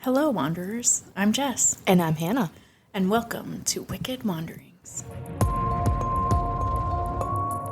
Hello, Wanderers. I'm Jess. And I'm Hannah. And welcome to Wicked Wanderings.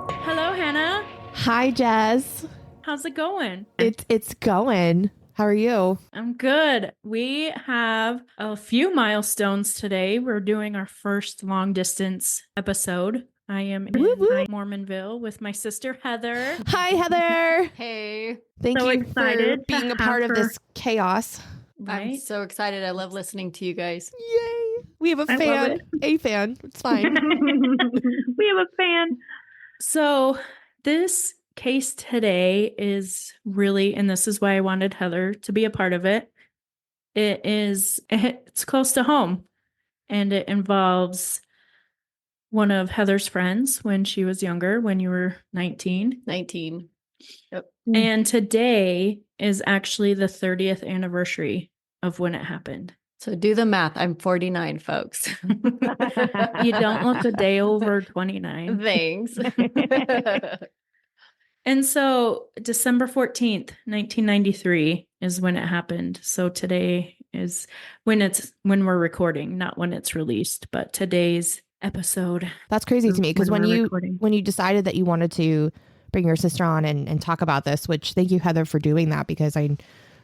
Hello, Hannah. Hi, Jess. How's it going? It's going. How are you? I'm good. We have a few milestones today. We're doing our first long distance episode. I am in Mormonville with my sister, Heather. Hi, Heather. Hey. Thank So you excited for being to a part have of her. this chaos. I'm Right? so excited. I love listening to you guys. Yay. We have a I love fan. it. A fan. It's fine. We have a fan. So this case today is really, and this is why I wanted Heather to be a part of it. It's close to home, and it involves one of Heather's friends when she was younger, when you were 19. 19. Yep. And today is actually the 30th anniversary of when it happened. So do the math. I'm 49, folks. You don't look a day over 29. Thanks. And so December 14th, 1993 is when it happened. So today is when we're recording, not when it's released, but today's episode. That's crazy to me because when recording. you decided that you wanted to bring your sister on and talk about this, which thank you, Heather, for doing that, because I'm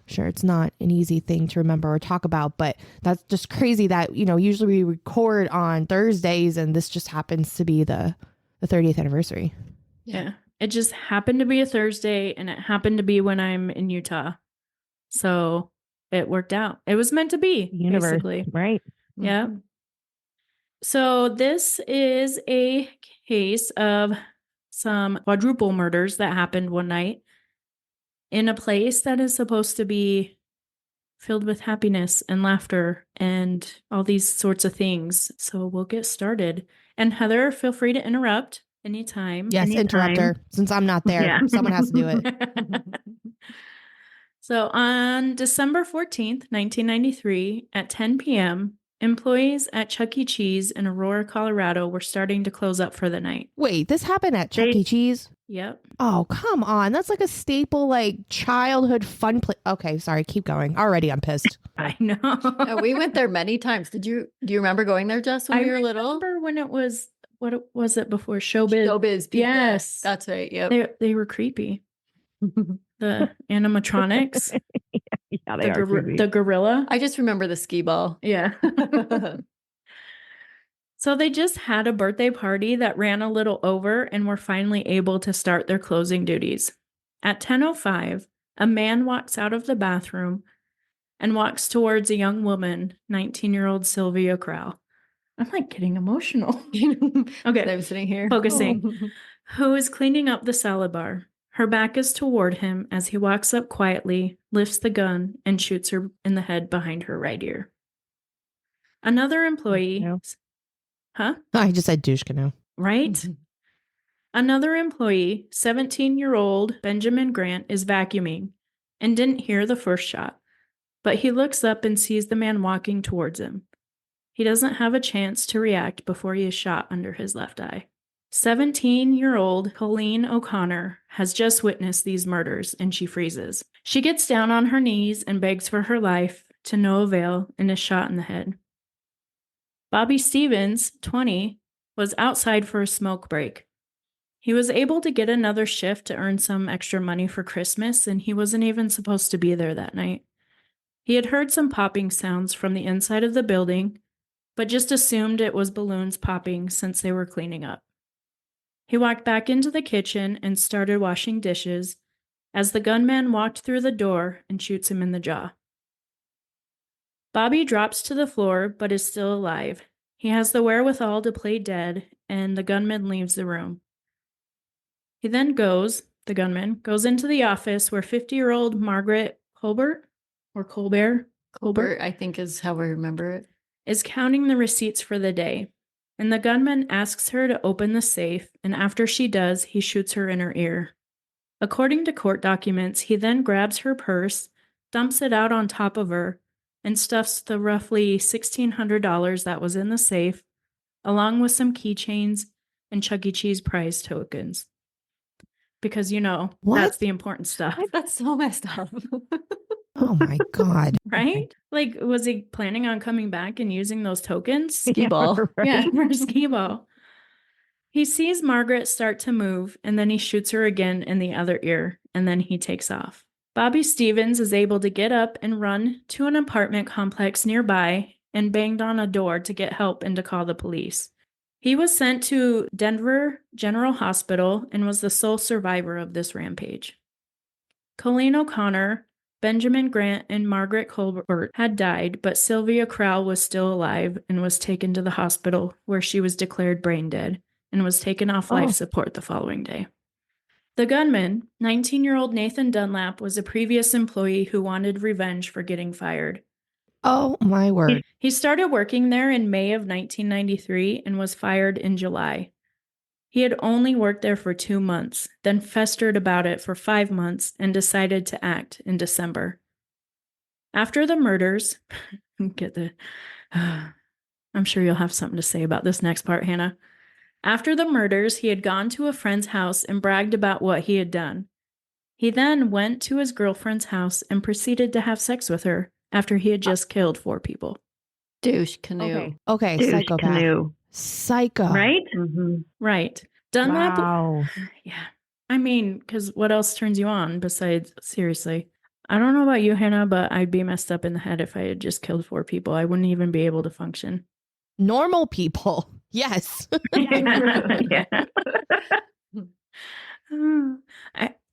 sure it's not an easy thing to remember or talk about, but that's just crazy that, usually we record on Thursdays and this just happens to be the 30th anniversary. Yeah. It just happened to be a Thursday, and it happened to be when I'm in Utah. So it worked out. It was meant to be, basically. Right? Yeah. So this is a case of some quadruple murders that happened one night in a place that is supposed to be filled with happiness and laughter and all these sorts of things. So we'll get started. And Heather, feel free to interrupt anytime. Yes, interrupt her. Since I'm not there, Yeah. someone has to do it. So on December 14th, 1993, at 10 p.m., employees at Chuck E. Cheese in Aurora, Colorado were starting to close up for the night. Wait, this happened at Chuck E. Cheese? Yep. Oh, come on. That's like a staple, childhood fun place. Okay, sorry. Keep going. Already, I'm pissed. I know. We went there many times. Do you remember going there, Jess, when we were little? I remember when it was, was it before? Showbiz? Showbiz Pizza. Yes. That's right. Yep. They were creepy. The animatronics. Yeah, they are creepy. The gorilla. I just remember the skee ball. Yeah. So they just had a birthday party that ran a little over and were finally able to start their closing duties. At 10:05, a man walks out of the bathroom and walks towards a young woman, 19-year-old Sylvia Crowell. I'm getting emotional. Okay. I'm sitting here. Focusing. Who is cleaning up the salad bar. Her back is toward him as he walks up quietly, lifts the gun, and shoots her in the head behind her right ear. Another employee... No. Huh? I just said douche canoe. Right? Another employee, 17-year-old Benjamin Grant, is vacuuming and didn't hear the first shot, but he looks up and sees the man walking towards him. He doesn't have a chance to react before he is shot under his left eye. 17-year-old Colleen O'Connor has just witnessed these murders, and she freezes. She gets down on her knees and begs for her life, to no avail, and is shot in the head. Bobby Stevens, 20, was outside for a smoke break. He was able to get another shift to earn some extra money for Christmas, and he wasn't even supposed to be there that night. He had heard some popping sounds from the inside of the building, but just assumed it was balloons popping since they were cleaning up. He walked back into the kitchen and started washing dishes as the gunman walked through the door and shoots him in the jaw. Bobby drops to the floor but is still alive. He has the wherewithal to play dead, and the gunman leaves the room. He then the gunman goes into the office where 50-year-old Margaret Colbert, I think is how I remember it, is counting the receipts for the day. And the gunman asks her to open the safe, and after she does, he shoots her in her ear. According to court documents, he then grabs her purse, dumps it out on top of her, and stuffs the roughly $1,600 that was in the safe, along with some keychains and Chuck E. Cheese prize tokens. because, What? that's the important stuff, That's so messed up. Oh my God. right? Like, was he planning on coming back and using those tokens? Skee ball. Yeah, for skee ball. He sees Margaret start to move, and then he shoots her again in the other ear, and then he takes off. Bobby Stevens is able to get up and run to an apartment complex nearby and banged on a door to get help and to call the police. He was sent to Denver General Hospital and was the sole survivor of this rampage. Colleen O'Connor, Benjamin Grant, and Margaret Colbert had died, but Sylvia Crowell was still alive and was taken to the hospital where she was declared brain dead and was taken off life support the following day. The gunman, 19-year-old Nathan Dunlap, was a previous employee who wanted revenge for getting fired. Oh my word. He started working there in May of 1993 and was fired in July. He had only worked there for 2 months, then festered about it for 5 months and decided to act in December. After the murders, I'm sure you'll have something to say about this next part, Hannah. After the murders, he had gone to a friend's house and bragged about what he had done. He then went to his girlfriend's house and proceeded to have sex with her after he had just killed 4 people. Douche canoe. Okay, Douche psychopath. canoe. Psycho. Right? Mm-hmm. Right. Dunlap. Wow. Yeah. I mean, because what else turns you on besides, seriously? I don't know about you, Hannah, but I'd be messed up in the head if I had just killed 4 people. I wouldn't even be able to function. Normal people. Yes. Yeah.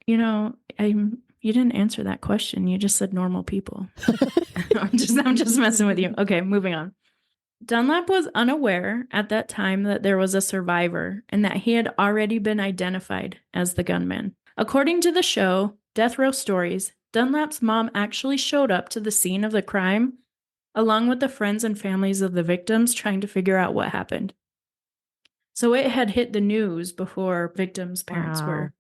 You didn't answer that question. You just said normal people. I'm just messing with you. Okay, moving on. Dunlap was unaware at that time that there was a survivor and that he had already been identified as the gunman. According to the show, Death Row Stories, Dunlap's mom actually showed up to the scene of the crime, along with the friends and families of the victims, trying to figure out what happened. So it had hit the news before victims' parents were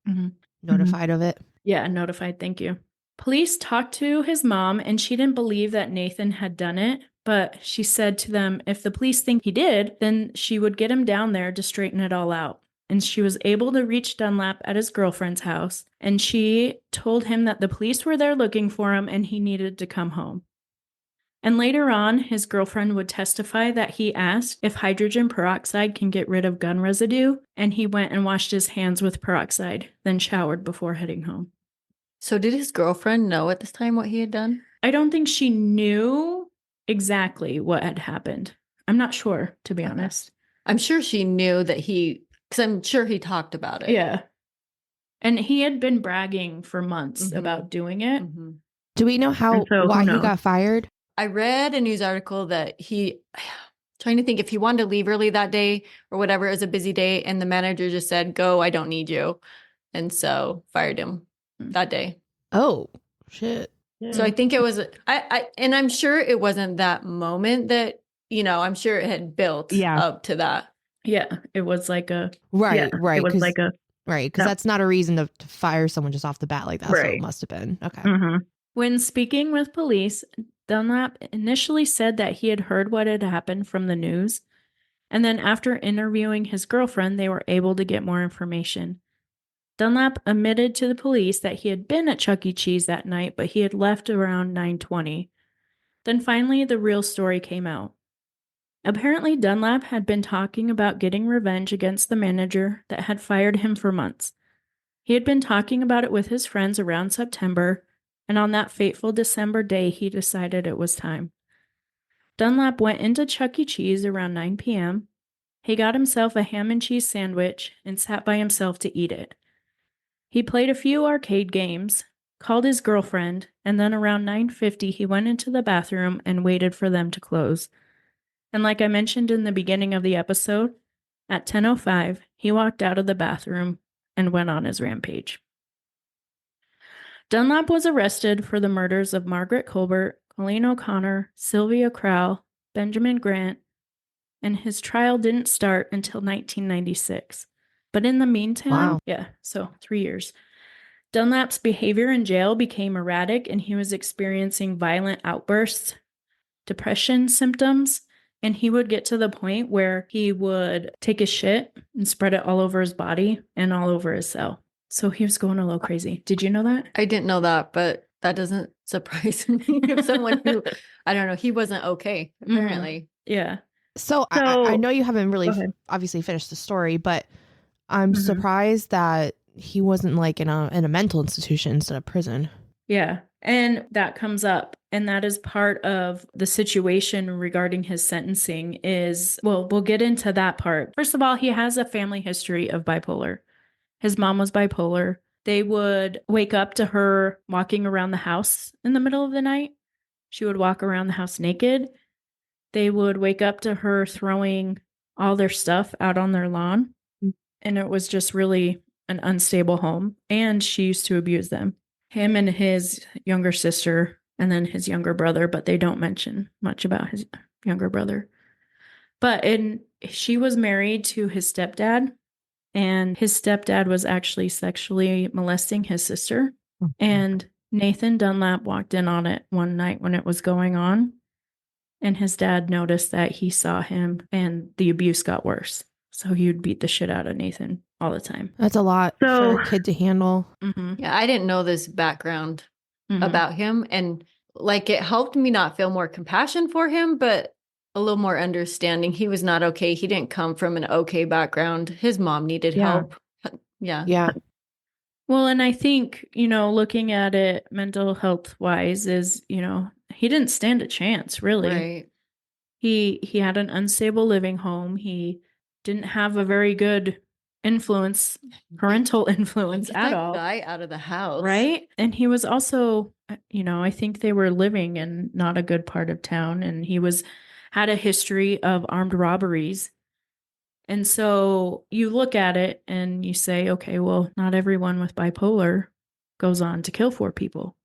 Notified of it. Yeah, notified. Thank you. Police talked to his mom, and she didn't believe that Nathan had done it, but she said to them if the police think he did, then she would get him down there to straighten it all out. And she was able to reach Dunlap at his girlfriend's house, and she told him that the police were there looking for him and he needed to come home. And later on, his girlfriend would testify that he asked if hydrogen peroxide can get rid of gun residue, and he went and washed his hands with peroxide, then showered before heading home. So did his girlfriend know at this time what he had done? I don't think she knew exactly what had happened. I'm not sure, to be honest. I'm sure she knew that because I'm sure he talked about it. Yeah. And he had been bragging for months about doing it. Mm-hmm. Do we know why he got fired? I read a news article that trying to think if he wanted to leave early that day or whatever, it was a busy day, and the manager just said, "Go, I don't need you." And so fired him that day. Oh, shit. So I think it was, and I'm sure it wasn't that moment that, I'm sure it had built up to that. Yeah, it was like a... Right. It was like a... Right, because that's not a reason to fire someone just off the bat like that. Right. So it must have been. Okay. Mm-hmm. When speaking with police, Dunlap initially said that he had heard what had happened from the news. And then after interviewing his girlfriend, they were able to get more information. Dunlap admitted to the police that he had been at Chuck E. Cheese that night, but he had left around 9:20. Then finally, the real story came out. Apparently, Dunlap had been talking about getting revenge against the manager that had fired him for months. He had been talking about it with his friends around September, and on that fateful December day, he decided it was time. Dunlap went into Chuck E. Cheese around 9 p.m. He got himself a ham and cheese sandwich and sat by himself to eat it. He played a few arcade games, called his girlfriend, and then around 9:50 he went into the bathroom and waited for them to close. And like I mentioned in the beginning of the episode, at 10:05 he walked out of the bathroom and went on his rampage. Dunlap was arrested for the murders of Margaret Colbert, Colleen O'Connor, Sylvia Crowell, Benjamin Grant, and his trial didn't start until 1996. But in the meantime, 3 years. Dunlap's behavior in jail became erratic and he was experiencing violent outbursts, depression symptoms, and he would get to the point where he would take his shit and spread it all over his body and all over his cell. So he was going a little crazy. Did you know that? I didn't know that, but that doesn't surprise me. If someone who, I don't know, he wasn't okay, apparently. Yeah. So I know you haven't really obviously finished the story, but I'm surprised that he wasn't like in a mental institution instead of prison. Yeah. And that comes up. And that is part of the situation regarding his sentencing is, well, we'll get into that part. First of all, he has a family history of bipolar. His mom was bipolar. They would wake up to her walking around the house in the middle of the night. She would walk around the house naked. They would wake up to her throwing all their stuff out on their lawn. And it was just really an unstable home. And she used to abuse them. Him and his younger sister, and then his younger brother, but they don't mention much about his younger brother. But she was married to his stepdad, and his stepdad was actually sexually molesting his sister. And Nathan Dunlap walked in on it one night when it was going on, and his dad noticed that he saw him, and the abuse got worse. So he would beat the shit out of Nathan all the time. That's a lot for a kid to handle. Yeah, I didn't know this background about him. And like it helped me not feel more compassion for him, but a little more understanding. He was not okay. He didn't come from an okay background. His mom needed help. Yeah. Well, and I think, looking at it mental health wise is, he didn't stand a chance, really. Right. He had an unstable living home. He didn't have a very good parental influence at all. Guy out of the house. Right? And he was also, I think they were living in not a good part of town, and he had a history of armed robberies. And so you look at it and you say, okay, well, not everyone with bipolar goes on to kill 4 people.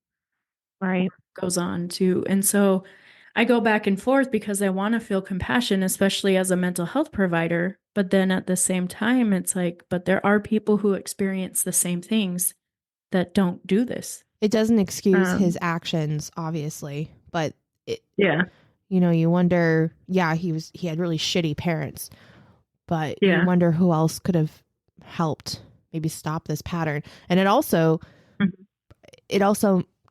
Right. Goes on to, and so I go back and forth because I want to feel compassion, especially as a mental health provider. But then at the same time, it's like, but there are people who experience the same things that don't do this. It doesn't excuse his actions, obviously, but yeah, you wonder, he had really shitty parents, but you wonder who else could have helped maybe stop this pattern. And it also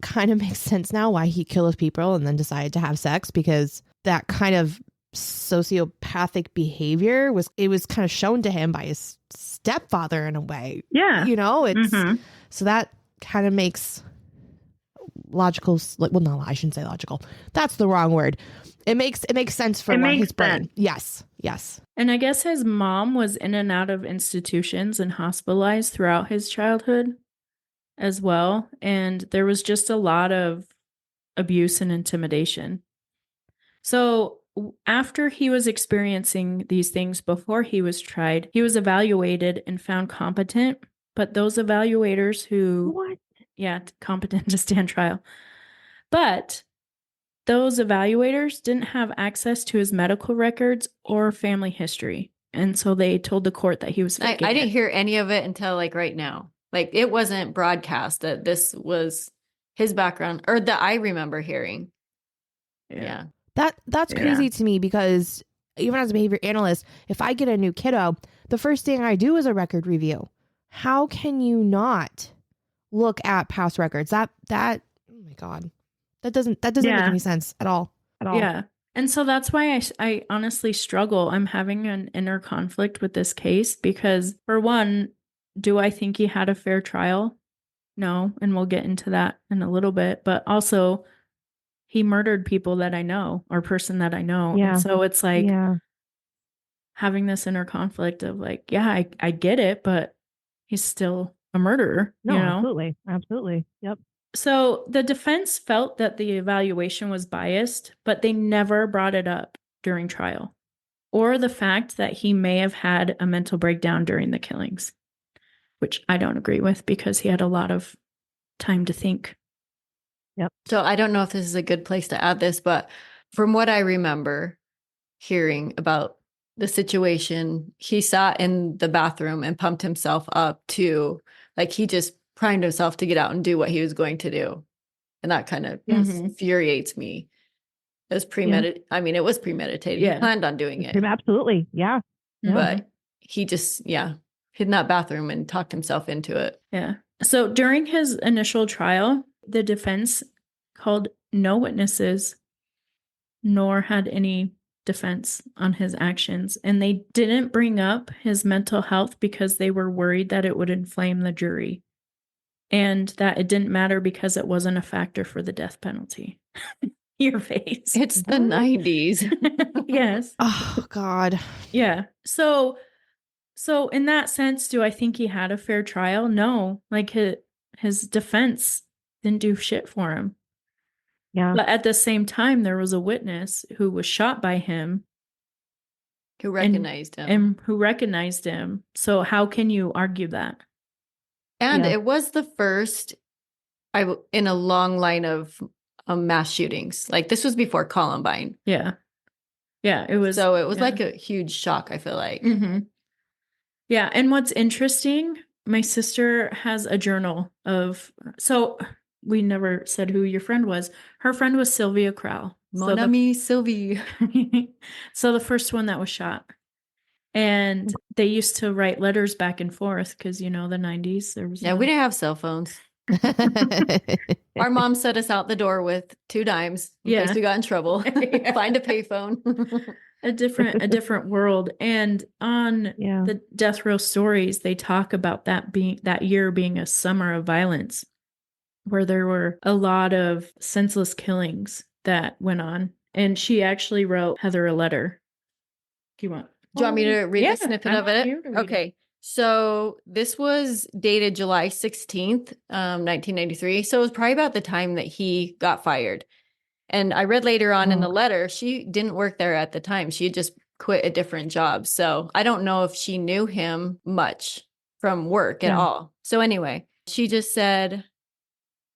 kind of makes sense now why he killed people and then decided to have sex, because that kind of sociopathic behavior was kind of shown to him by his stepfather in a way. Yeah. It's so that kind of makes logical, well, no, I shouldn't say logical. That's the wrong word. It makes sense for his brain. Yes. And I guess his mom was in and out of institutions and hospitalized throughout his childhood as well. And there was just a lot of abuse and intimidation. So after he was experiencing these things before he was tried, he was evaluated and found competent. But those evaluators competent to stand trial. But those evaluators didn't have access to his medical records or family history. And so they told the court that he was faking I didn't hear any of it until like right now. Like it wasn't broadcast that this was his background, or that I remember hearing. Yeah. That's crazy to me, because even as a behavior analyst, if I get a new kiddo, the first thing I do is a record review. How can you not look at past records? That oh my God. That doesn't make any sense at all. Yeah. And so that's why I honestly struggle. I'm having an inner conflict with this case because, for one, do I think he had a fair trial? No. And we'll get into that in a little bit. But also, he murdered people that I know, or person that I know. Yeah. And so it's like having this inner conflict of like, I get it, but he's still a murderer. No, absolutely. Yep. So the defense felt that the evaluation was biased, but they never brought it up during trial, or the fact that he may have had a mental breakdown during the killings, which I don't agree with because he had a lot of time to think. Yep. So I don't know if this is a good place to add this, but from what I remember hearing about the situation, he sat in the bathroom and pumped himself up to, like, he just primed himself to get out and do what he was going to do. And that kind of infuriates me. It was premeditated. I mean, it was premeditated. He planned on doing it. Absolutely. Yeah. But he just, hid in that bathroom and talked himself into it. Yeah. So during his initial trial, the defense called no witnesses, nor had any defense on his actions. And they didn't bring up his mental health because they were worried that it would inflame the jury and that it didn't matter because it wasn't a factor for the death penalty. Your face. It's the 90s. Yes. Oh God. Yeah. So in that sense, do I think he had a fair trial? No. Like his defense didn't do shit for him. Yeah. But at the same time, there was a witness who was shot by him Who recognized him. and who recognized him. So how can you argue that? And Yeah. it was the first in a long line of mass shootings. Like this was before Columbine. Yeah. Yeah, it was. So it was yeah. like a huge shock, I feel like. Mm-hmm. Yeah. And what's interesting, my sister has a journal of, so we never said who your friend was. Her friend was Sylvia Crowell. Mon ami Sylvie. So the first one that was shot. And they used to write letters back and forth because, you know, the 90s. There was Yeah, we didn't have cell phones. Our mom set us out the door with 2 dimes in Yeah. case we got in trouble. Yeah. Find a payphone. a different world. And on Yeah. the Death Row Stories, they talk about that year being a summer of violence, where there were a lot of senseless killings that went on. And she actually wrote Heather a letter. Do you want? Do you want me to read Yeah, the snippet I of want it? you to read it. Okay. So this was dated July 16th, 1993. So it was probably about the time that he got fired. And I read later on in the letter, she didn't work there at the time. She had just quit a different job. So I don't know if she knew him much from work at all. So anyway, she just said,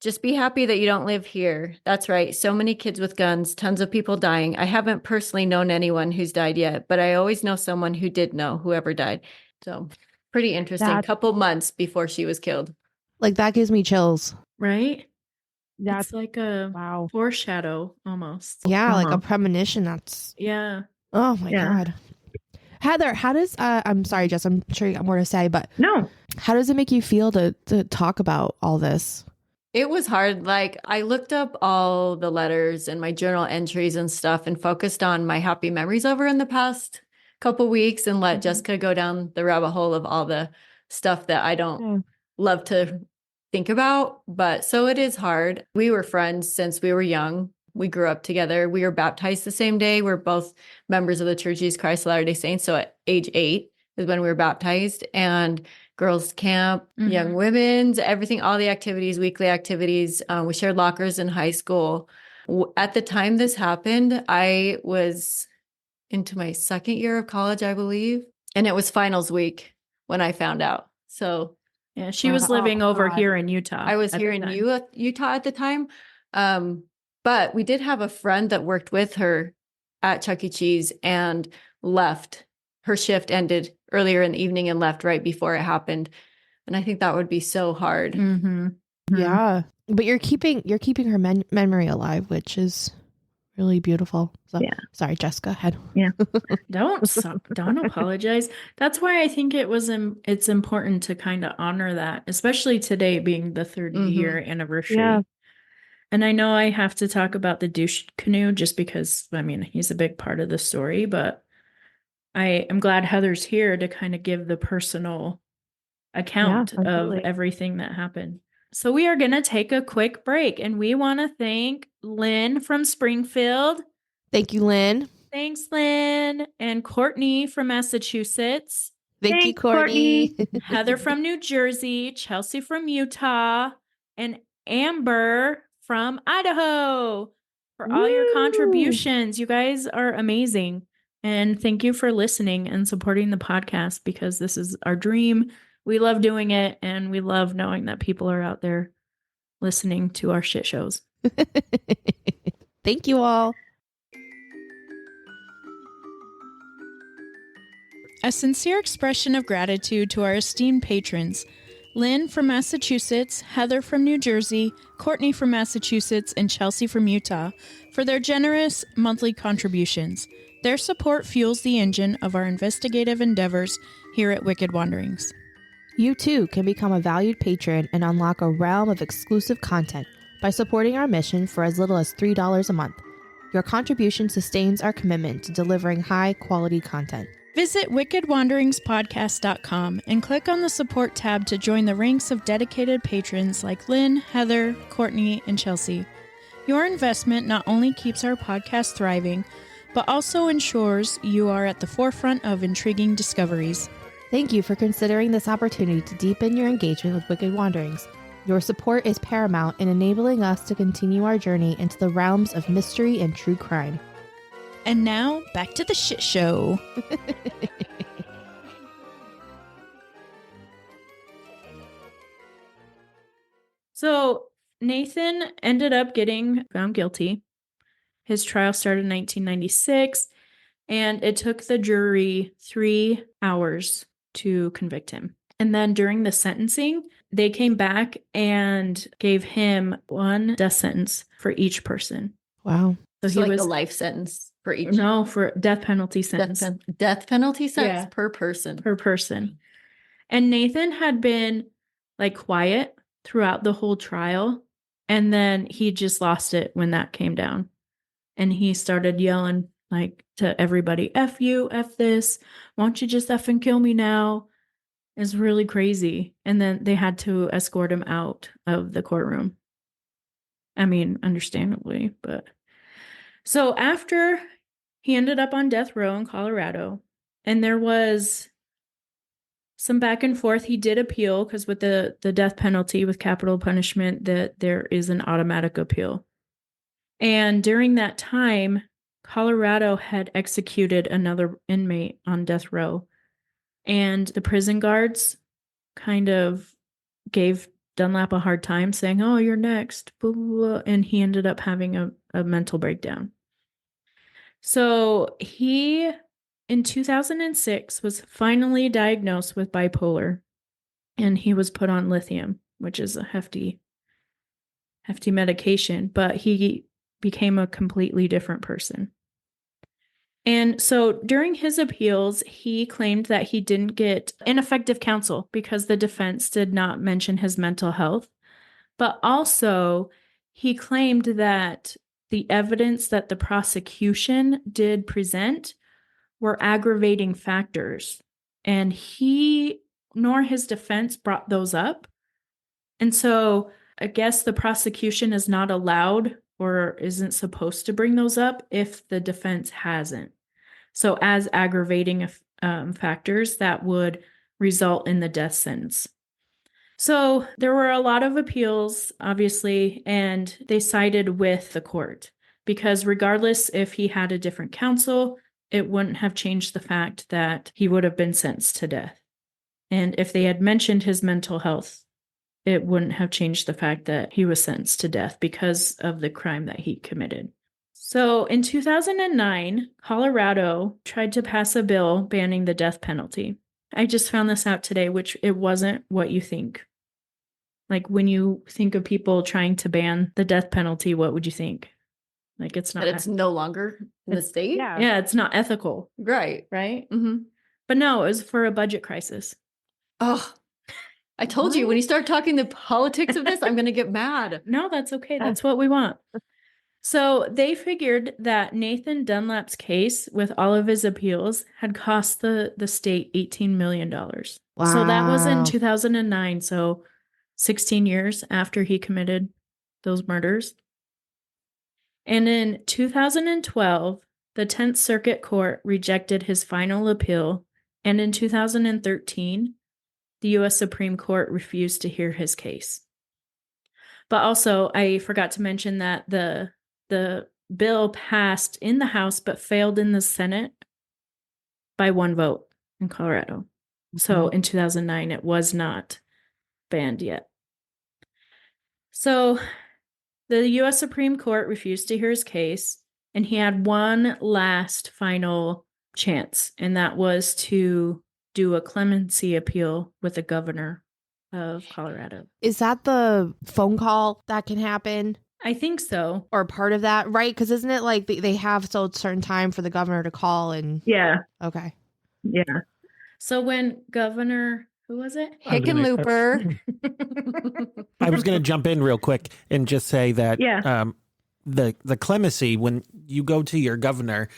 just be happy that you don't live here. That's right. So many kids with guns, tons of people dying. I haven't personally known anyone who's died yet, but I always know someone who did know whoever died. So pretty interesting. Couple months before she was killed. Like that gives me chills. Right? That's It's like a wow. foreshadow almost. Yeah, like Uh-huh. a premonition. That's Yeah. oh my Yeah. God. Heather, how does I'm sorry, Jess, I'm sure you got more to say, but No. how does it make you feel to talk about all this? It was hard. Like I looked up all the letters and my journal entries and stuff and focused on my happy memories over in the past couple weeks and let Jessica go down the rabbit hole of all the stuff that I don't love to think about. But so it is hard. We were friends since we were young. We grew up together. We were baptized the same day. We're both members of the Church of Jesus Christ of Latter-day Saints. So at age 8 is when we were baptized, and girls camp, young women's, everything, all the activities, weekly activities. We shared lockers in high school. At the time this happened, I was into my 2nd year of college, I believe. And it was finals week when I found out. So Yeah, she was living over here in Utah. I was here in Utah at the time. But we did have a friend that worked with her at Chuck E. Cheese and left. Her shift ended earlier in the evening and left right before it happened. And I think that would be so hard. Mm-hmm. Yeah. But you're keeping her memory alive, which is really beautiful. So Yeah. sorry, Jessica, ahead. Don't apologize. That's why I think it's important to kind of honor that, especially today being the 30-year anniversary. Yeah. And I know I have to talk about the douche canoe just because, I mean, he's a big part of the story, but I am glad Heather's here to kind of give the personal account of absolutely. everything that happened. So we are going to take a quick break, and we want to thank Lynn from Springfield. Thank you, Lynn. Thanks, Lynn. And Courtney from Massachusetts. Thank you, Courtney. Heather from New Jersey. Chelsea from Utah. And Amber from Idaho for all your contributions. You guys are amazing. And thank you for listening and supporting the podcast, because this is our dream. We love doing it, and we love knowing that people are out there listening to our shit shows. Thank you all. A sincere expression of gratitude to our esteemed patrons, Lynn from Massachusetts, Heather from New Jersey, Courtney from Massachusetts, and Chelsea from Utah, for their generous monthly contributions. Their support fuels the engine of our investigative endeavors here at Wicked Wanderings. You too can become a valued patron and unlock a realm of exclusive content by supporting our mission for as little as $3 a month. Your contribution sustains our commitment to delivering high-quality content. Visit wickedwanderingspodcast.com and click on the support tab to join the ranks of dedicated patrons like Lynn, Heather, Courtney, and Chelsea. Your investment not only keeps our podcast thriving, but also ensures you are at the forefront of intriguing discoveries. Thank you for considering this opportunity to deepen your engagement with Wicked Wanderings. Your support is paramount in enabling us to continue our journey into the realms of mystery and true crime. And now, back to the shit show. So, Nathan ended up getting found guilty. His trial started in 1996, and it took the jury 3 hours to convict him. And then during the sentencing, they came back and gave him 1 death sentence for each person. Wow. So he was a life sentence for each. No, for death penalty sentence. Death penalty sentence Yeah. per person. Per person. And Nathan had been like quiet throughout the whole trial. And then he just lost it when that came down. And he started yelling like to everybody, F you, F this. Why don't you just effing kill me now? It's really crazy. And then they had to escort him out of the courtroom. I mean, understandably, but. So after he ended up on death row in Colorado, and there was some back and forth. He did appeal because with the death penalty with capital punishment, that there is an automatic appeal. And during that time, Colorado had executed another inmate on death row. And the prison guards kind of gave Dunlap a hard time saying, oh, you're next. Blah, blah, blah. And he ended up having a mental breakdown. So he, in 2006, was finally diagnosed with bipolar. And he was put on lithium, which is a hefty medication. But he became a completely different person. And so during his appeals, he claimed that he didn't get ineffective counsel because the defense did not mention his mental health. But also, he claimed that the evidence that the prosecution did present were aggravating factors. And he nor his defense brought those up. And so I guess the prosecution is not allowed or isn't supposed to bring those up if the defense hasn't. So as aggravating factors that would result in the death sentence. So there were a lot of appeals, obviously, and they sided with the court because regardless if he had a different counsel, it wouldn't have changed the fact that he would have been sentenced to death. And if they had mentioned his mental health, it wouldn't have changed the fact that he was sentenced to death because of the crime that he committed. So in 2009, Colorado tried to pass a bill banning the death penalty. I just found this out today, which it wasn't what you think. Like when you think of people trying to ban the death penalty, what would you think? Like it's not. That it's no longer in the state? Yeah, it's not ethical. Right. Right? Mm-hmm. But no, it was for a budget crisis. Oh, I told you, when you start talking the politics of this, I'm going to get mad. No, that's okay. That's what we want. So they figured that Nathan Dunlap's case with all of his appeals had cost the state $18 million. Wow. So that was in 2009. So 16 years after he committed those murders. And in 2012, the 10th Circuit Court rejected his final appeal. And in 2013, the U.S. Supreme Court refused to hear his case. But also, I forgot to mention that the bill passed in the House but failed in the Senate by 1 vote in Colorado. Mm-hmm. So in 2009, it was not banned yet. So the U.S. Supreme Court refused to hear his case, and he had one last final chance, and that was to do a clemency appeal with the governor of Colorado. Is that the phone call that can happen? I think so. Or part of that, right? Because isn't it like they have so certain time for the governor to call and... Yeah. Okay. Yeah. So when Governor Who was it? Hickenlooper. I was going to jump in real quick and just say that Yeah. The clemency, when you go to your governor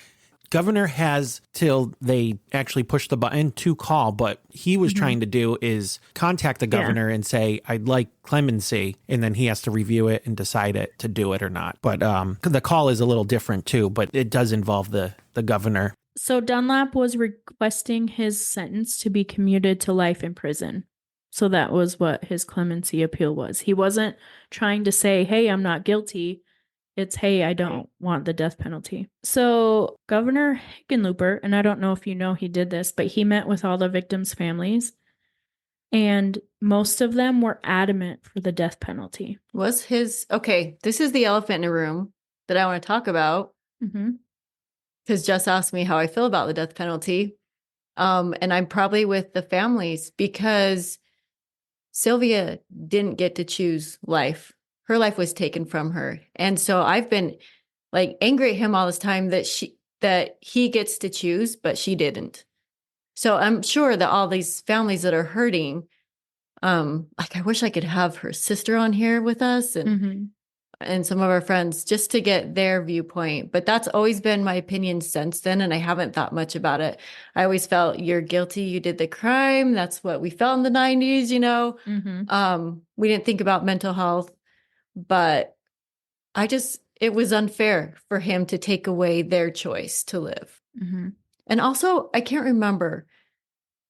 has till they actually push the button to call. But he was trying to do is contact the governor and say, I'd like clemency. And then he has to review it and decide it to do it or not. But the call is a little different too, but it does involve the governor. So Dunlap was requesting his sentence to be commuted to life in prison. So that was what his clemency appeal was. He wasn't trying to say, hey, I'm not guilty. It's, hey, I don't want the death penalty. So Governor Hickenlooper, and I don't know if you know he did this, but he met with all the victims' families, and most of them were adamant for the death penalty. Okay, this is the elephant in the room that I want to talk about. Mm-hmm. Because Jess asked me how I feel about the death penalty. And I'm probably with the families because Sylvia didn't get to choose life. Her life was taken from her. And so I've been like angry at him all this time that he gets to choose, but she didn't. So I'm sure that all these families that are hurting, like I wish I could have her sister on here with us and some of our friends just to get their viewpoint. But that's always been my opinion since then. And I haven't thought much about it. I always felt you're guilty. You did the crime. That's what we felt in the 90s, you know? We didn't think about mental health, but it was unfair for him to take away their choice to live. And also, I can't remember,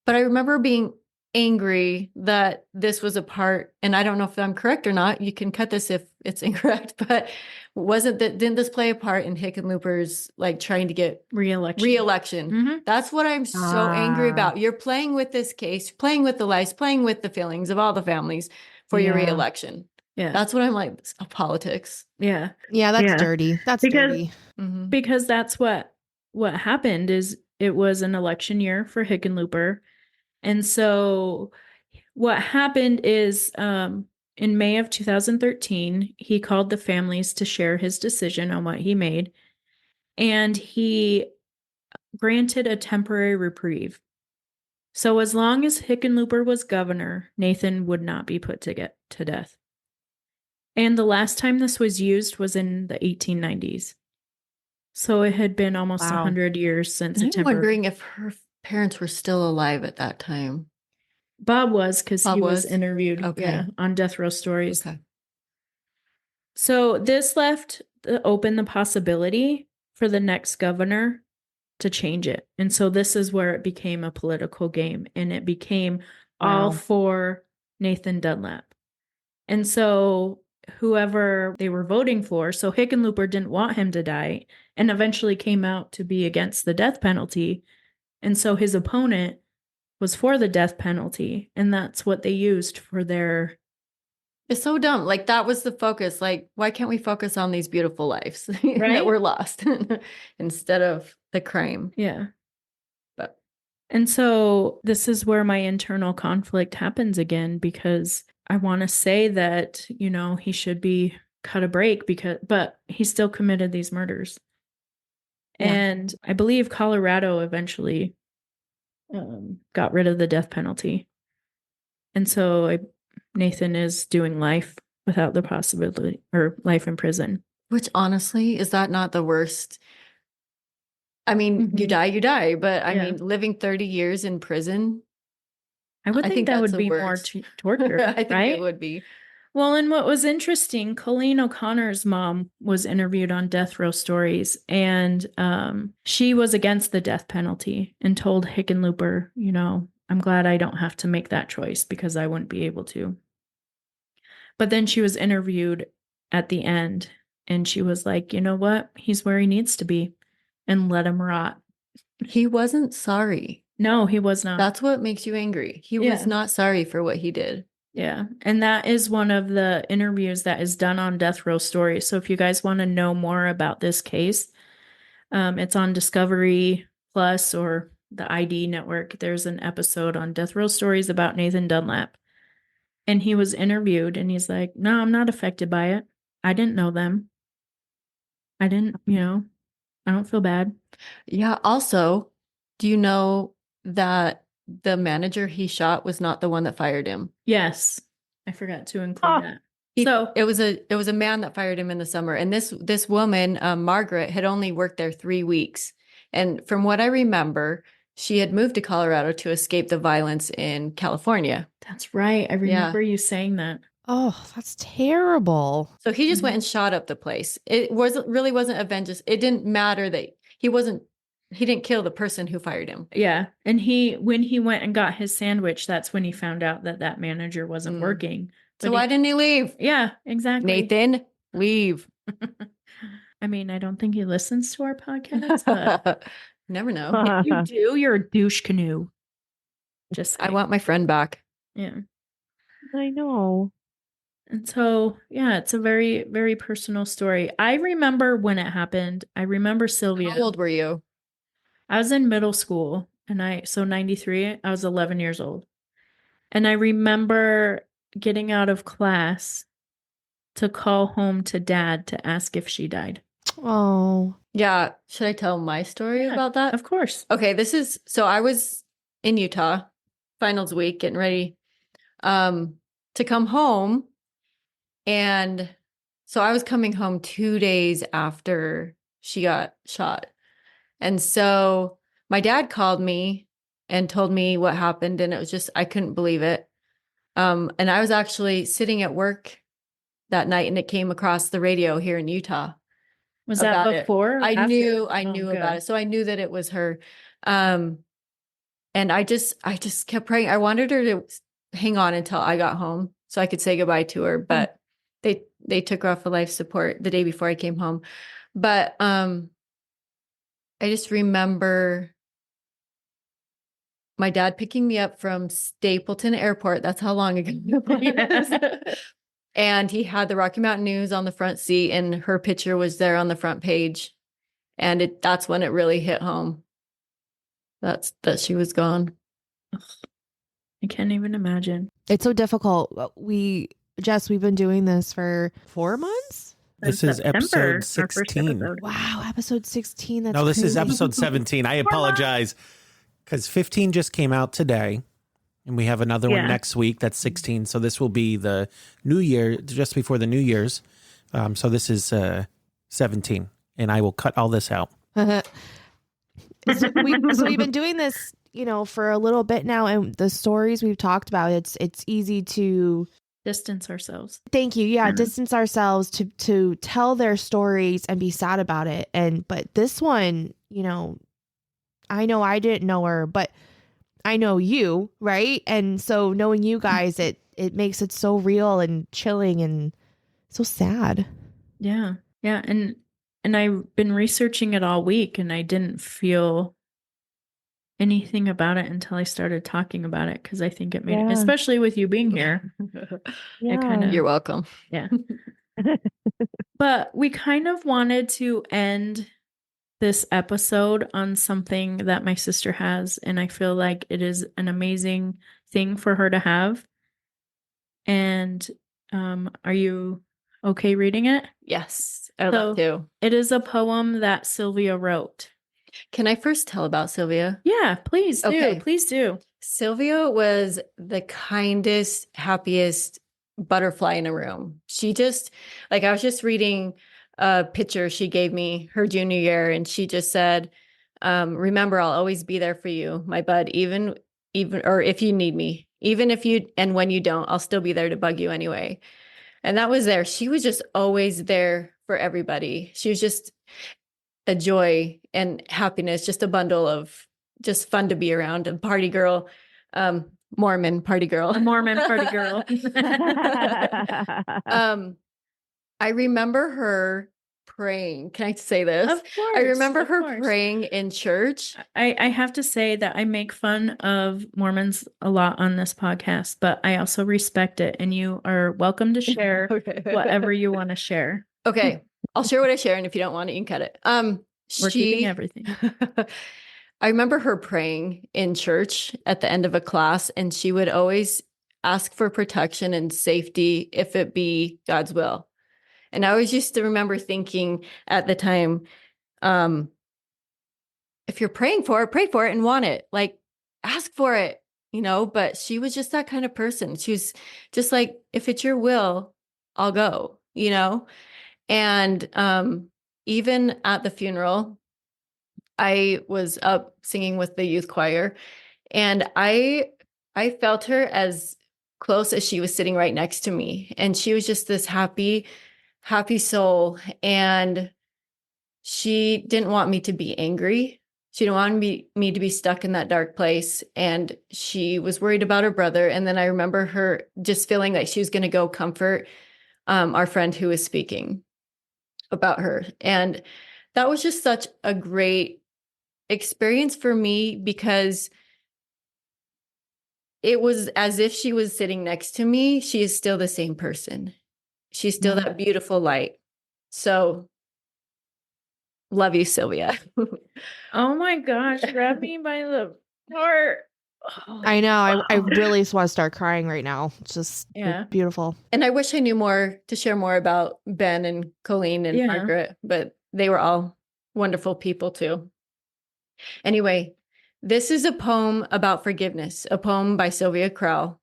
but I remember being angry that this was a part, and I don't know if I'm correct or not. You can cut this if it's incorrect, but didn't this play a part in Hickenlooper's like trying to get re-election? That's what I'm so angry about. You're playing with this case, playing with the lives, playing with the feelings of all the families for your re-election. Yeah. That's what I'm like, politics. Yeah. Yeah, that's dirty. That's dirty. Because that's what happened is it was an election year for Hickenlooper. And so what happened is in May of 2013, he called the families to share his decision on what he made. And he granted a temporary reprieve. So as long as Hickenlooper was governor, Nathan would not be put to death. And the last time this was used was in the 1890s. So it had been almost 100 years since I'm wondering if her parents were still alive at that time. Bob was, because he was interviewed on Death Row Stories. Okay. So this left open the possibility for the next governor to change it. And so this is where it became a political game, and it became all for Nathan Dunlap. And so whoever they were voting for, so Hickenlooper didn't want him to die and eventually came out to be against the death penalty. And so his opponent was for the death penalty, and that's what they used for their... It's so dumb. Like, that was the focus. Like, why can't we focus on these beautiful lives Right? that were lost instead of the crime? Yeah. But and so this is where my internal conflict happens again, because I want to say that, you know, he should be cut a break but he still committed these murders. Yeah. And I believe Colorado eventually got rid of the death penalty. And so Nathan is doing life without the possibility, or life in prison. Which, honestly, is that not the worst? I mean, you die, but I mean, living 30 years in prison. I think that would be more torture. I think right? It would be. Well, and what was interesting, Colleen O'Connor's mom was interviewed on Death Row Stories, and she was against the death penalty and told Hickenlooper, you know, I'm glad I don't have to make that choice because I wouldn't be able to. But then she was interviewed at the end, and she was like, you know what? He's where he needs to be, and let him rot. He wasn't sorry. No, he was not. That's what makes you angry. He was not sorry for what he did. Yeah. And that is one of the interviews that is done on Death Row Stories. So if you guys want to know more about this case, it's on Discovery Plus or the ID network. There's an episode on Death Row Stories about Nathan Dunlap. And he was interviewed and he's like, no, I'm not affected by it. I didn't know them. I didn't, you know, I don't feel bad. Yeah. Also, do you know that the manager he shot was not the one that fired him. Yes. I forgot to include that. It was a man that fired him in the summer. And this woman, Margaret, had only worked there 3 weeks. And from what I remember, she had moved to Colorado to escape the violence in California. That's right. I remember you saying that. Oh, that's terrible. So he just went and shot up the place. It really wasn't a vengeance. It didn't matter that he didn't kill the person who fired him. Yeah. And when he went and got his sandwich, that's when he found out that manager wasn't working. So why didn't he leave? Yeah, exactly. Nathan, leave. I mean, I don't think he listens to our podcast, but never know. if you do, you're a douche canoe. Just I want my friend back. Yeah. I know. And so, yeah, it's a very, very personal story. I remember when it happened. I remember Sylvia. How old were you? I was in middle school, and so 93, I was 11 years old. And I remember getting out of class to call home to Dad to ask if she died. Oh. Yeah. Should I tell my story about that? Of course. Okay, so I was in Utah, finals week, getting ready to come home. And so I was coming home 2 days after she got shot. And so my dad called me and told me what happened. And it was just, I couldn't believe it. And I was actually sitting at work that night, and it came across the radio here in Utah. Was that before? I knew about it. So I knew that it was her. And I just kept praying. I wanted her to hang on until I got home so I could say goodbye to her. But they took her off of life support the day before I came home. But I just remember my dad picking me up from Stapleton Airport. That's how long ago it was. And he had the Rocky Mountain News on the front seat, and her picture was there on the front page. And that's when it really hit home. That she was gone. I can't even imagine. It's so difficult. Jess, we've been doing this for 4 months. This is episode 16. Wow, episode 16. That's No, this is crazy. episode 17. I apologize because 15 just came out today, and we have another one next week. That's 16. So this will be the New Year, just before the New Year's. So this is 17, and I will cut all this out. So we've been doing this, for a little bit now, and the stories we've talked about, it's easy to distance ourselves. Thank you. Yeah, distance ourselves to tell their stories and be sad about it. But this one, I know I didn't know her, but I know you, right? And so knowing you guys, it makes it so real and chilling and so sad. Yeah. Yeah. And I've been researching it all week, and I didn't feel anything about it until I started talking about it, because I think it made it, especially with you being here. You're welcome. Yeah. But we kind of wanted to end this episode on something that my sister has, and I feel like it is an amazing thing for her to have. And are you okay reading it? Yes, I'd love to. It is a poem that Sylvia wrote. Can I first tell about Sylvia? Yeah, please do. Okay. Please do. Sylvia was the kindest, happiest butterfly in a room. She just, I was just reading a picture she gave me her junior year, and she just said, remember, I'll always be there for you, my bud, even, or if you need me, even if you, and when you don't, I'll still be there to bug you anyway. And that was there. She was just always there for everybody. She was just a joy and happiness, just a bundle of just fun to be around, a party girl, Mormon party girl. A Mormon party girl. I remember her praying. Can I say this? Of course. I remember her praying in church. I have to say that I make fun of Mormons a lot on this podcast, but I also respect it, and you are welcome to share whatever you want to share. Okay. I'll share what I share, and if you don't want it, you can cut it. We're keeping everything. I remember her praying in church at the end of a class, and she would always ask for protection and safety if it be God's will. And I always used to remember thinking at the time, if you're praying for it, pray for it and want it. Ask for it. but she was just that kind of person. She was just like, if it's your will, I'll go, And even at the funeral, I was up singing with the youth choir, and I felt her as close as she was sitting right next to me. And she was just this happy, happy soul. And she didn't want me to be angry. She didn't want me to be stuck in that dark place. And she was worried about her brother. And then I remember her just feeling like she was going to go comfort our friend who was speaking about her. And that was just such a great experience for me, because it was as if she was sitting next to me. She is still the same person. She's still that beautiful light. So love you, Sylvia. Oh my gosh, grab me by the heart. I know. I really just want to start crying right now. It's just beautiful. And I wish I knew more to share more about Ben and Colleen and Margaret, but they were all wonderful people too. Anyway, this is a poem about forgiveness, a poem by Sylvia Crowell.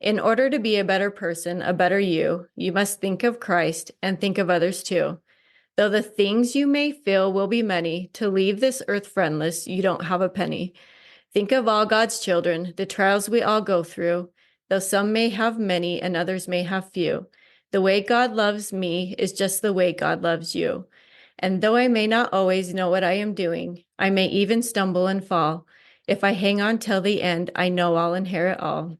In order to be a better person, a better you must think of Christ and think of others too. Though the things you may feel will be many, to leave this earth friendless, you don't have a penny. Think of all God's children, the trials we all go through, though some may have many and others may have few. The way God loves me is just the way God loves you. And though I may not always know what I am doing, I may even stumble and fall. If I hang on till the end, I know I'll inherit all.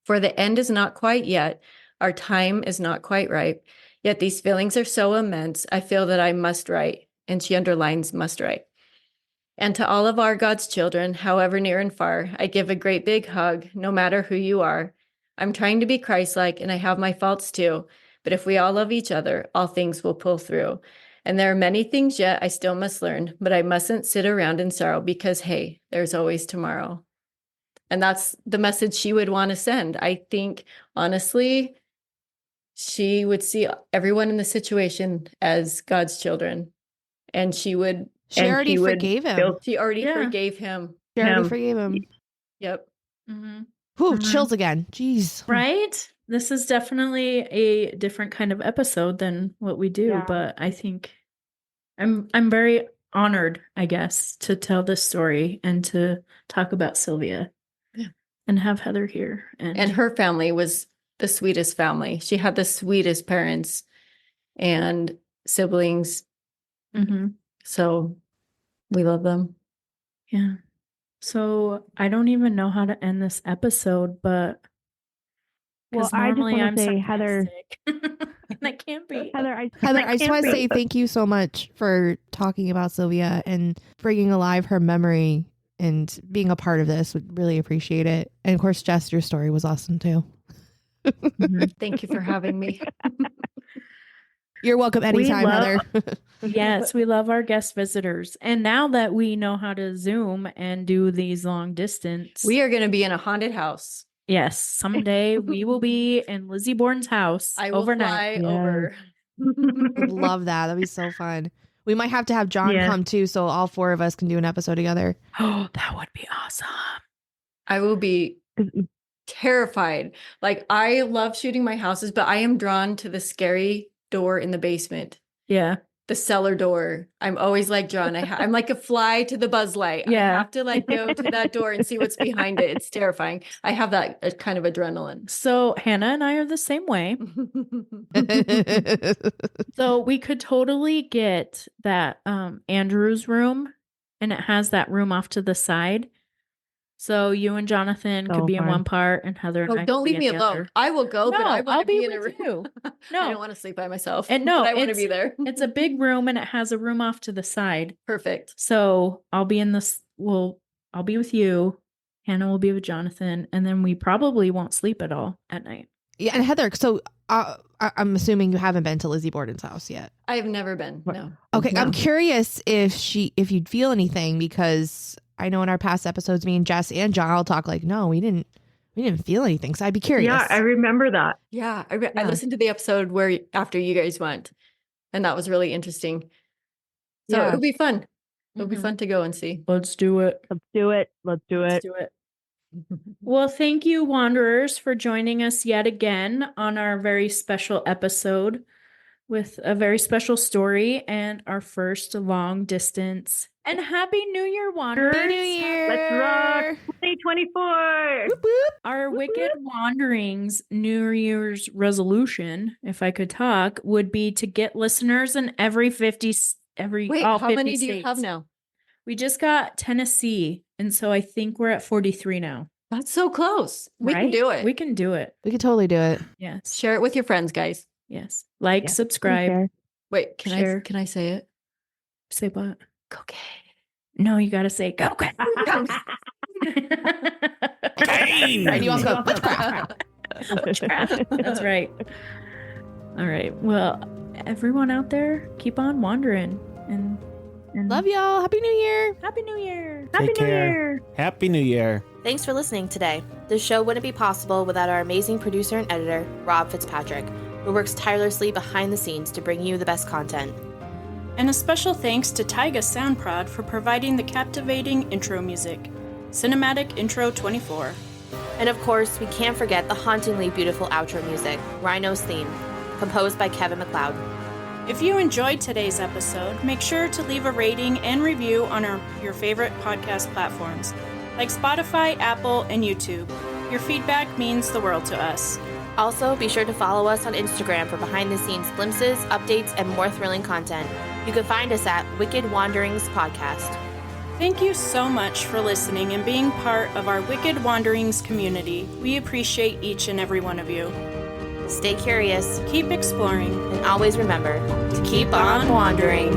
For the end is not quite yet, our time is not quite ripe, yet these feelings are so immense, I feel that I must write. And she underlines must write. And to all of our God's children, however near and far, I give a great big hug, no matter who you are. I'm trying to be Christ-like, and I have my faults too. But if we all love each other, all things will pull through. And there are many things yet I still must learn, but I mustn't sit around in sorrow because, hey, there's always tomorrow. And that's the message she would want to send. I think, honestly, she would see everyone in the situation as God's children. And she would... She already forgave him. She already forgave him. She already forgave him. Yep. Whew, chills again. Jeez. Right? This is definitely a different kind of episode than what we do, but I think I'm very honored, I guess, to tell this story and to talk about Sylvia and have Heather here. And her family was the sweetest family. She had the sweetest parents and siblings. So we love them. Yeah. So I don't even know how to end this episode, but well, I just want I'm to say, Heather, and I can't be. Heather, I just want to say thank you so much for talking about Sylvia and bringing alive her memory and being a part of this. Would really appreciate it. And of course, Jess, your story was awesome too. Thank you for having me. You're welcome anytime, Heather. Yes, we love our guest visitors. And now that we know how to Zoom and do these long distance, we are going to be in a haunted house. Yes, someday we will be in Lizzie Bourne's house overnight. Fly over. Love that. That'd be so fun. We might have to have John come too, so all four of us can do an episode together. Oh, that would be awesome. I will be terrified. Like, I love shooting my houses, but I am drawn to the scary door in the basement. Yeah. The cellar door. I'm always like drawn. I'm like a fly to the buzz light. Yeah. I have to go to that door and see what's behind it. It's terrifying. I have that kind of adrenaline. So Hannah and I are the same way. So we could totally get that Andrew's room, and it has that room off to the side. So you and Jonathan could be in one part, and Heather and I don't leave me alone. Other. I will go, but I want to be in a room. You. No, I don't want to sleep by myself. And no, I want to be there. It's a big room, and it has a room off to the side. Perfect. So I'll be in this. I'll be with you. Hannah will be with Jonathan, and then we probably won't sleep at all at night. Yeah, and Heather. So I'm assuming you haven't been to Lizzie Borden's house yet. I have never been. No. Okay, no. I'm curious if you'd feel anything, because I know in our past episodes, me and Jess and John all talk like, no, we didn't feel anything. So I'd be curious. Yeah, I remember that. Yeah, I listened to the episode where after you guys went, and that was really interesting. So it'll be fun. It'll be fun to go and see. Let's do it. Let's do it. Let's do it. Let's do it. Well, thank you, Wanderers, for joining us yet again on our very special episode with a very special story and our first long distance. And Happy New Year, Wanderers! Happy New Year! Let's rock 2024. Whoop, whoop. Our Wicked Wanderings New Year's resolution, if I could talk, would be to get listeners in Wait, all how 50 many states. do you have now? We just got Tennessee, and so I think we're at 43 now. That's so close. We can Right? do it. We can do it. We could totally do it. Yes. Share it with your friends, guys. Yes. Like, Yeah. subscribe. Okay. Wait, Share. can I say it? Say what? Okay. No, you got to say go. And you also go, witchcraft. That's right. All right. Well, everyone out there, keep on wandering and Love y'all. Happy New Year. Happy New Year. Happy Take New care. Year. Happy New Year. Thanks for listening today. This show wouldn't be possible without our amazing producer and editor, Rob Fitzpatrick, who works tirelessly behind the scenes to bring you the best content. And a special thanks to Taiga Soundprod for providing the captivating intro music. Cinematic Intro 24. And of course, we can't forget the hauntingly beautiful outro music, Rhino's Theme, composed by Kevin MacLeod. If you enjoyed today's episode, make sure to leave a rating and review on your favorite podcast platforms, like Spotify, Apple, and YouTube. Your feedback means the world to us. Also, be sure to follow us on Instagram for behind-the-scenes glimpses, updates, and more thrilling content. You can find us at Wicked Wanderings Podcast. Thank you so much for listening and being part of our Wicked Wanderings community. We appreciate each and every one of you. Stay curious, Keep exploring. and always remember to keep on wandering.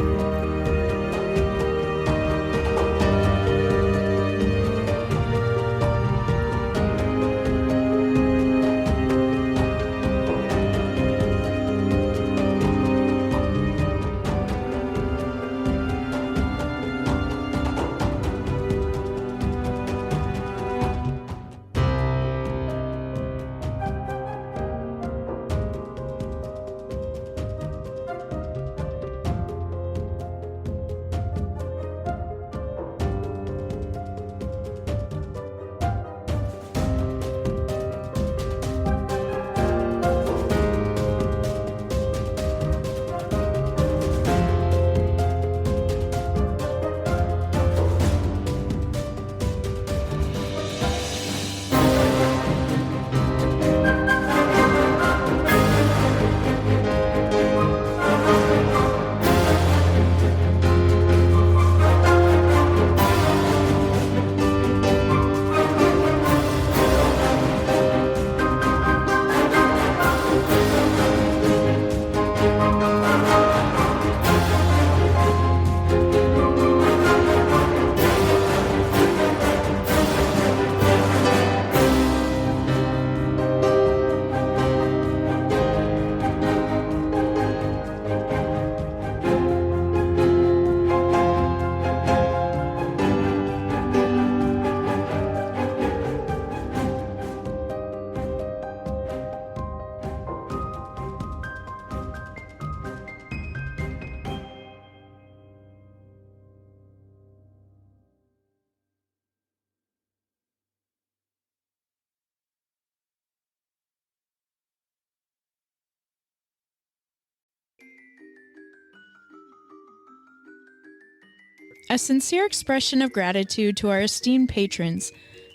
A sincere expression of gratitude to our esteemed patrons,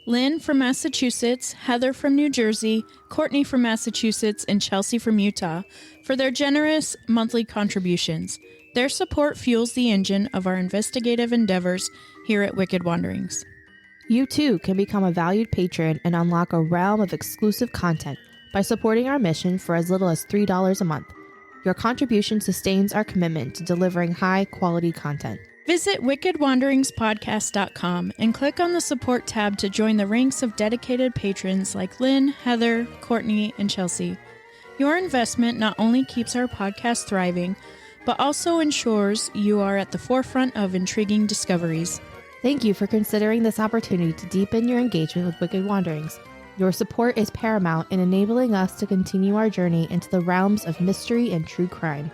Lynn from Massachusetts, Heather from New Jersey, Courtney from Massachusetts, and Chelsea from Utah, for their generous monthly contributions. Their support fuels the engine of our investigative endeavors here at Wicked Wanderings. You too can become a valued patron and unlock a realm of exclusive content by supporting our mission for as little as $3 a month. Your contribution sustains our commitment to delivering high-quality content. Visit wickedwanderingspodcast.com and click on the support tab to join the ranks of dedicated patrons like Lynn, Heather, Courtney, and Chelsea. Your investment not only keeps our podcast thriving, but also ensures you are at the forefront of intriguing discoveries. Thank you for considering this opportunity to deepen your engagement with Wicked Wanderings. Your support is paramount in enabling us to continue our journey into the realms of mystery and true crime.